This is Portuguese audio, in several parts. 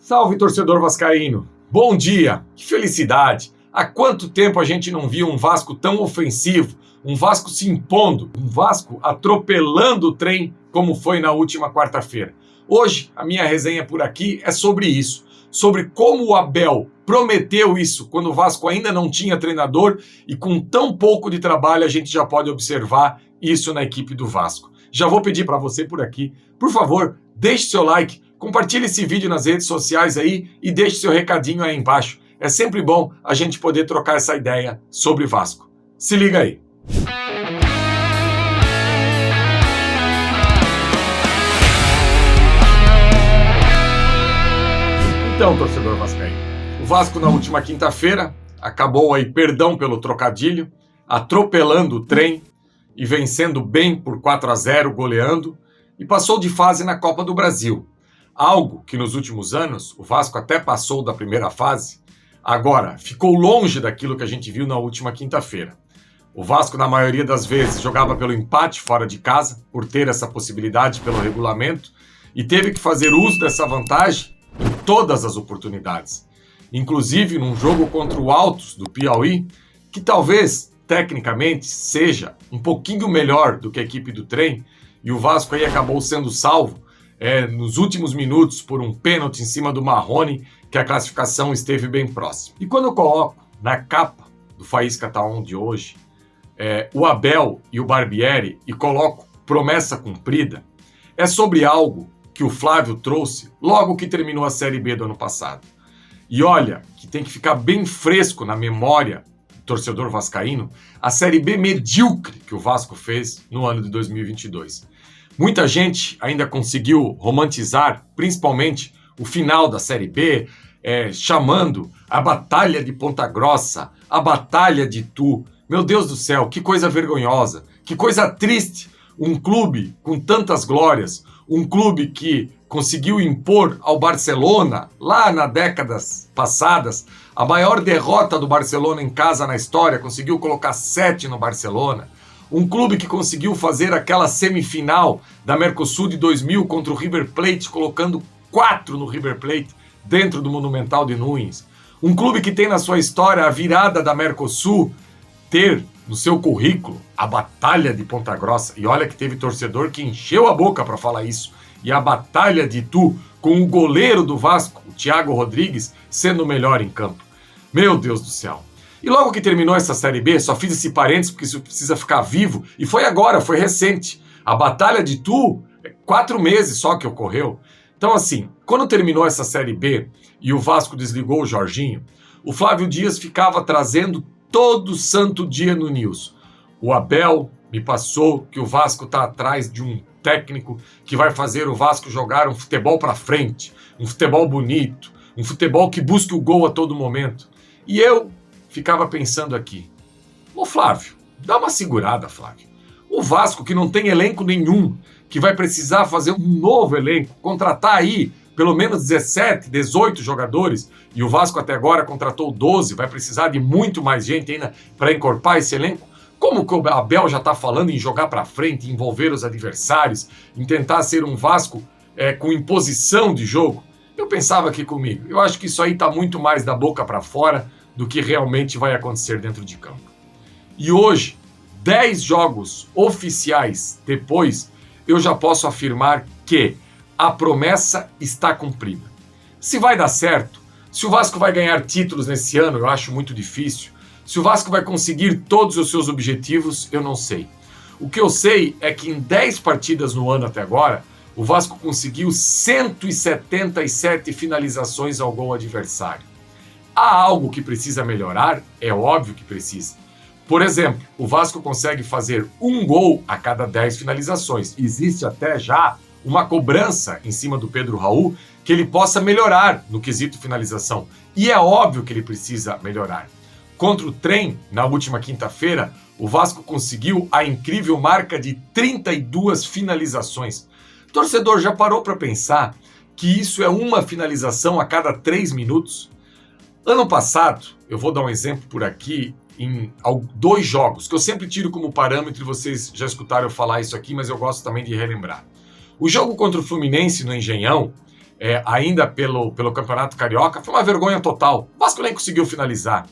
Salve, torcedor vascaíno! Bom dia! Que felicidade! Há quanto tempo a gente não via um Vasco tão ofensivo, um Vasco se impondo, um Vasco atropelando o trem como foi na última quarta-feira. Hoje, a minha resenha por aqui é sobre isso, sobre como o Abel prometeu isso quando o Vasco ainda não tinha treinador e com tão pouco de trabalho a gente já pode observar isso na equipe do Vasco. Já vou pedir para você por aqui, por favor, deixe seu like, compartilhe esse vídeo nas redes sociais aí e deixe seu recadinho aí embaixo. É sempre bom a gente poder trocar essa ideia sobre Vasco. Se liga aí. Então, torcedor vascaíno, o Vasco na última quinta-feira acabou aí, perdão pelo trocadilho, atropelando o trem e vencendo bem por 4-0, goleando, e passou de fase na Copa do Brasil. Algo que nos últimos anos o Vasco até passou da primeira fase, agora ficou longe daquilo que a gente viu na última quinta-feira. O Vasco, na maioria das vezes, jogava pelo empate fora de casa, por ter essa possibilidade pelo regulamento, e teve que fazer uso dessa vantagem em todas as oportunidades. Inclusive num jogo contra o Altos do Piauí, que talvez, tecnicamente, seja um pouquinho melhor do que a equipe do trem, e o Vasco aí acabou sendo salvo nos últimos minutos por um pênalti em cima do Marrone, que a classificação esteve bem próxima. E quando eu coloco na capa do Faísca Tá On de hoje o Abel e o Barbieri e coloco promessa cumprida, é sobre algo que o Flávio trouxe logo que terminou a Série B do ano passado. E olha, que tem que ficar bem fresco na memória do torcedor vascaíno, a Série B medíocre que o Vasco fez no ano de 2022. Muita gente ainda conseguiu romantizar, principalmente o final da Série B, chamando a Batalha de Ponta Grossa, a Batalha de Itu. Meu Deus do céu, que coisa vergonhosa, que coisa triste. Um clube com tantas glórias, um clube que conseguiu impor ao Barcelona, lá nas décadas passadas, a maior derrota do Barcelona em casa na história, conseguiu colocar 7 no Barcelona. Um clube que conseguiu fazer aquela semifinal da Mercosul de 2000 contra o River Plate, colocando 4 no River Plate dentro do Monumental de Nunes. Um clube que tem na sua história a virada da Mercosul, ter no seu currículo a Batalha de Ponta Grossa. E olha que teve torcedor que encheu a boca para falar isso. E a Batalha de Itu, com o goleiro do Vasco, o Thiago Rodrigues, sendo o melhor em campo. Meu Deus do céu. E logo que terminou essa Série B, só fiz esse parênteses porque isso precisa ficar vivo, e foi agora, foi recente. A Batalha de Itu, 4 meses só que ocorreu. Então assim, quando terminou essa Série B e o Vasco desligou o Jorginho, o Flávio Dias ficava trazendo todo santo dia no News. O Abel me passou que o Vasco está atrás de um técnico que vai fazer o Vasco jogar um futebol para frente, um futebol bonito, um futebol que busque o gol a todo momento. E eu ficava pensando aqui, ô Flávio, dá uma segurada, Flávio. O Vasco, que não tem elenco nenhum, que vai precisar fazer um novo elenco, contratar aí pelo menos 17, 18 jogadores, e o Vasco até agora contratou 12, vai precisar de muito mais gente ainda para encorpar esse elenco. Como que o Abel já está falando em jogar para frente, em envolver os adversários, em tentar ser um Vasco com imposição de jogo? Eu pensava aqui comigo, eu acho que isso aí está muito mais da boca para fora do que realmente vai acontecer dentro de campo. E hoje, 10 jogos oficiais depois, eu já posso afirmar que a promessa está cumprida. Se vai dar certo, se o Vasco vai ganhar títulos nesse ano, eu acho muito difícil. Se o Vasco vai conseguir todos os seus objetivos, eu não sei. O que eu sei é que em 10 partidas no ano até agora, o Vasco conseguiu 177 finalizações ao gol adversário. Há algo que precisa melhorar? É óbvio que precisa. Por exemplo, o Vasco consegue fazer um gol a cada 10 finalizações. Existe até já uma cobrança em cima do Pedro Raul que ele possa melhorar no quesito finalização. E é óbvio que ele precisa melhorar. Contra o Trem, na última quinta-feira, o Vasco conseguiu a incrível marca de 32 finalizações. O torcedor já parou para pensar que isso é uma finalização a cada 3 minutos? Ano passado, eu vou dar um exemplo por aqui, em 2 jogos, que eu sempre tiro como parâmetro, e vocês já escutaram eu falar isso aqui, mas eu gosto também de relembrar. O jogo contra o Fluminense no Engenhão, ainda pelo Campeonato Carioca, foi uma vergonha total. O Vasco nem conseguiu finalizar.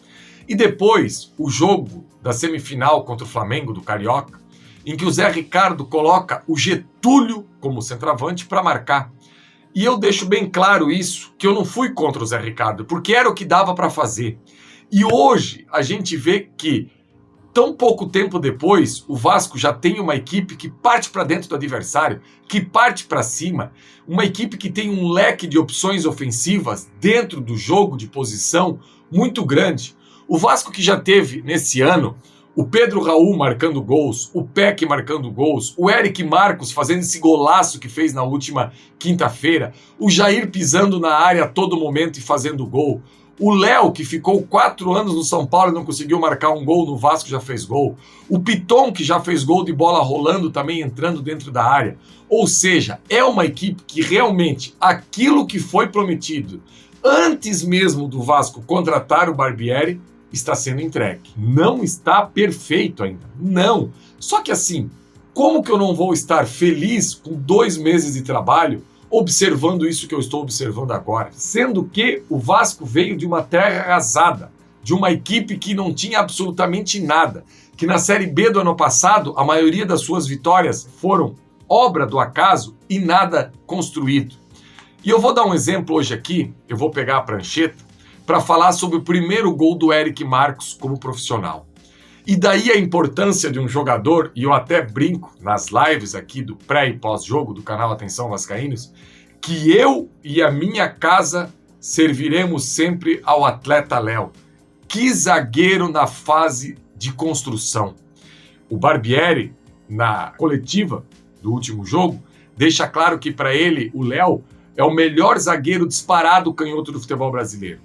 E depois, o jogo da semifinal contra o Flamengo, do Carioca, em que o Zé Ricardo coloca o Getúlio como centroavante para marcar. E eu deixo bem claro isso, que eu não fui contra o Zé Ricardo, porque era o que dava para fazer. E hoje a gente vê que, tão pouco tempo depois, o Vasco já tem uma equipe que parte para dentro do adversário, que parte para cima, uma equipe que tem um leque de opções ofensivas dentro do jogo de posição muito grande. O Vasco que já teve, nesse ano, o Pedro Raul marcando gols, o Peck marcando gols, o Eric Marcos fazendo esse golaço que fez na última quinta-feira, o Jair pisando na área a todo momento e fazendo gol, o Léo, que ficou 4 anos no São Paulo e não conseguiu marcar um gol, no Vasco já fez gol, o Piton, que já fez gol de bola rolando, também entrando dentro da área. Ou seja, é uma equipe que realmente, aquilo que foi prometido antes mesmo do Vasco contratar o Barbieri, está sendo entregue. Não está perfeito ainda, não. Só que assim, como que eu não vou estar feliz com 2 meses de trabalho observando isso que eu estou observando agora? Sendo que o Vasco veio de uma terra arrasada, de uma equipe que não tinha absolutamente nada, que na Série B do ano passado, a maioria das suas vitórias foram obra do acaso e nada construído. E eu vou dar um exemplo hoje aqui, eu vou pegar a prancheta, para falar sobre o primeiro gol do Eric Marcos como profissional. E daí a importância de um jogador, e eu até brinco nas lives aqui do pré e pós-jogo do canal Atenção Vascaínos, que eu e a minha casa serviremos sempre ao atleta Léo. Que zagueiro na fase de construção. O Barbieri, na coletiva do último jogo, deixa claro que para ele o Léo é o melhor zagueiro disparado canhoto do futebol brasileiro.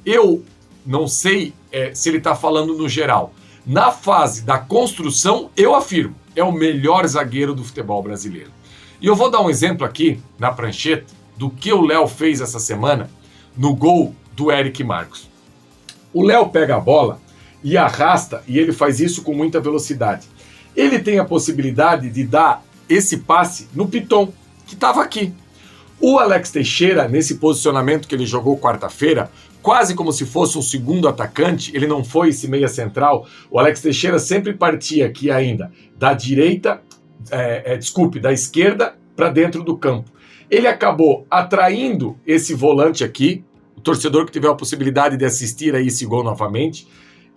Eu não sei se ele está falando no geral. Na fase da construção, eu afirmo, é o melhor zagueiro do futebol brasileiro. E eu vou dar um exemplo aqui, na prancheta, do que o Léo fez essa semana no gol do Eric Marcos. O Léo pega a bola e arrasta, e ele faz isso com muita velocidade. Ele tem a possibilidade de dar esse passe no Piton, que estava aqui. O Alex Teixeira, nesse posicionamento que ele jogou quarta-feira, quase como se fosse um segundo atacante, ele não foi esse meia central, o Alex Teixeira sempre partia aqui ainda da direita, da esquerda para dentro do campo. Ele acabou atraindo esse volante aqui, o torcedor que tiver a possibilidade de assistir a esse gol novamente,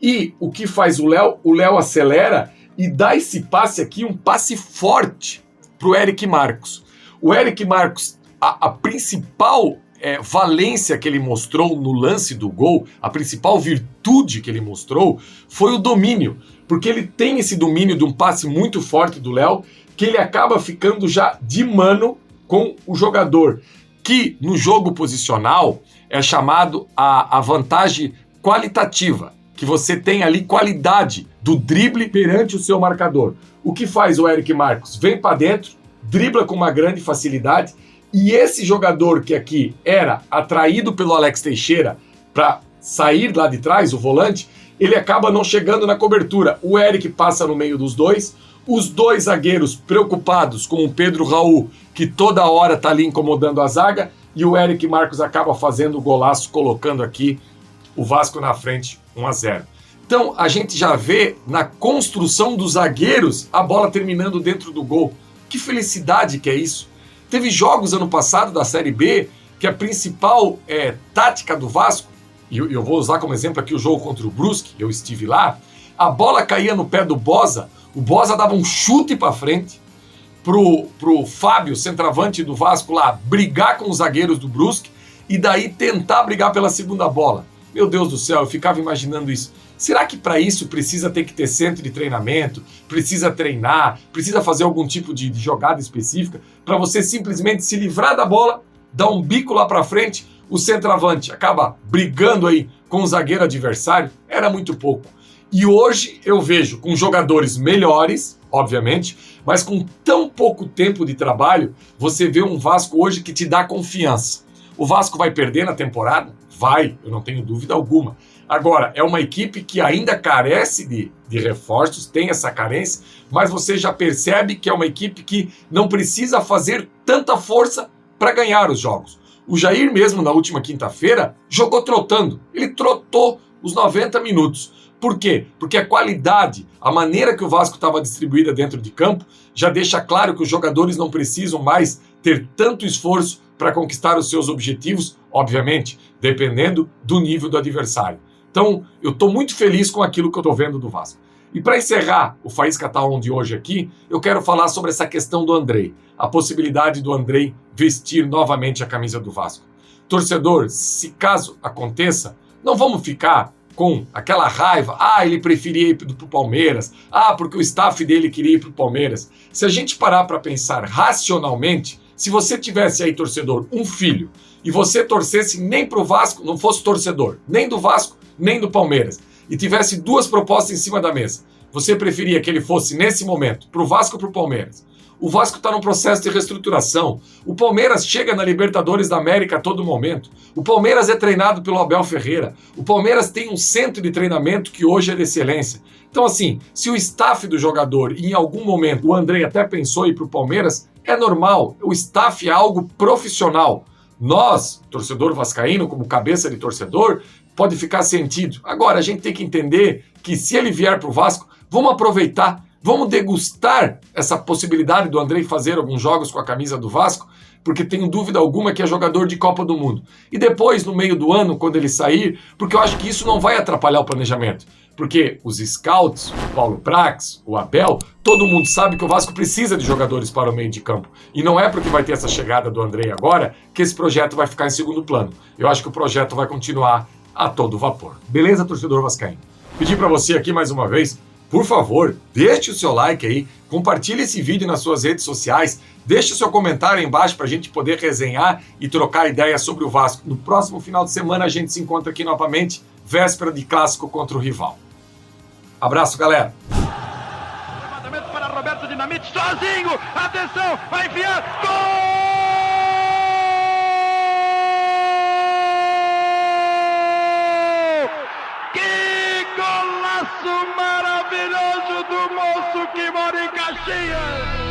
e o que faz o Léo acelera e dá esse passe aqui, um passe forte para o Eric Marcos. O Eric Marcos, a principal valência que ele mostrou no lance do gol, a principal virtude que ele mostrou foi o domínio, porque ele tem esse domínio de um passe muito forte do Léo, que ele acaba ficando já de mano com o jogador, que no jogo posicional é chamado a vantagem qualitativa, que você tem ali qualidade do drible perante o seu marcador. O que faz o Eric Marcos? Vem para dentro, dribla com uma grande facilidade. E esse jogador que aqui era atraído pelo Alex Teixeira para sair lá de trás, o volante, ele acaba não chegando na cobertura. O Eric passa no meio dos dois, os dois zagueiros preocupados com o Pedro Raul, que toda hora está ali incomodando a zaga, e o Eric Marcos acaba fazendo o golaço, colocando aqui o Vasco na frente, 1-0. Então a gente já vê na construção dos zagueiros a bola terminando dentro do gol. Que felicidade que é isso! Teve jogos ano passado da Série B que a principal tática do Vasco, e eu vou usar como exemplo aqui o jogo contra o Brusque, eu estive lá, a bola caía no pé do Boza, o Boza dava um chute para frente pro Fábio, centroavante do Vasco lá, brigar com os zagueiros do Brusque e daí tentar brigar pela segunda bola. Meu Deus do céu, eu ficava imaginando isso. Será que para isso precisa ter que ter centro de treinamento, precisa treinar, precisa fazer algum tipo de jogada específica para você simplesmente se livrar da bola, dar um bico lá para frente, o centroavante acaba brigando aí com o zagueiro adversário? Era muito pouco. E hoje eu vejo com jogadores melhores, obviamente, mas com tão pouco tempo de trabalho, você vê um Vasco hoje que te dá confiança. O Vasco vai perder na temporada? Vai, eu não tenho dúvida alguma. Agora, é uma equipe que ainda carece de reforços, tem essa carência, mas você já percebe que é uma equipe que não precisa fazer tanta força para ganhar os jogos. O Jair mesmo, na última quinta-feira, jogou trotando. Ele trotou os 90 minutos. Por quê? Porque a qualidade, a maneira que o Vasco estava distribuída dentro de campo, já deixa claro que os jogadores não precisam mais ter tanto esforço para conquistar os seus objetivos, obviamente, dependendo do nível do adversário. Então, eu estou muito feliz com aquilo que eu estou vendo do Vasco. E para encerrar o Faísca Tá On de hoje aqui, eu quero falar sobre essa questão do Andrei, a possibilidade do Andrei vestir novamente a camisa do Vasco. Torcedor, se caso aconteça, não vamos ficar com aquela raiva, ele preferia ir para o Palmeiras, porque o staff dele queria ir para o Palmeiras. Se a gente parar para pensar racionalmente, se você tivesse aí, torcedor, um filho, e você torcesse nem para o Vasco, não fosse torcedor, nem do Vasco, nem do Palmeiras, e tivesse duas propostas em cima da mesa, você preferia que ele fosse, nesse momento, para o Vasco ou para o Palmeiras? O Vasco está num processo de reestruturação. O Palmeiras chega na Libertadores da América a todo momento. O Palmeiras é treinado pelo Abel Ferreira. O Palmeiras tem um centro de treinamento que hoje é de excelência. Então, assim, se o staff do jogador, em algum momento, o Andrei até pensou em ir para o Palmeiras, é normal. O staff é algo profissional. Nós, torcedor vascaíno, como cabeça de torcedor, pode ficar sentido. Agora, a gente tem que entender que se ele vier para o Vasco, vamos aproveitar. Vamos degustar essa possibilidade do Andrei fazer alguns jogos com a camisa do Vasco, porque tenho dúvida alguma que é jogador de Copa do Mundo. E depois, no meio do ano, quando ele sair, porque eu acho que isso não vai atrapalhar o planejamento. Porque os scouts, o Paulo Prax, o Abel, todo mundo sabe que o Vasco precisa de jogadores para o meio de campo. E não é porque vai ter essa chegada do Andrei agora que esse projeto vai ficar em segundo plano. Eu acho que o projeto vai continuar a todo vapor. Beleza, torcedor vascaíno? Pedir para você aqui mais uma vez, por favor, deixe o seu like aí, compartilhe esse vídeo nas suas redes sociais, deixe o seu comentário aí embaixo para a gente poder resenhar e trocar ideias sobre o Vasco. No próximo final de semana a gente se encontra aqui novamente, véspera de clássico contra o rival. Abraço, galera! Levantamento para Roberto Dinamite, sozinho, atenção, vai enfiar, gol! Maravilhoso do moço que mora em Caxias!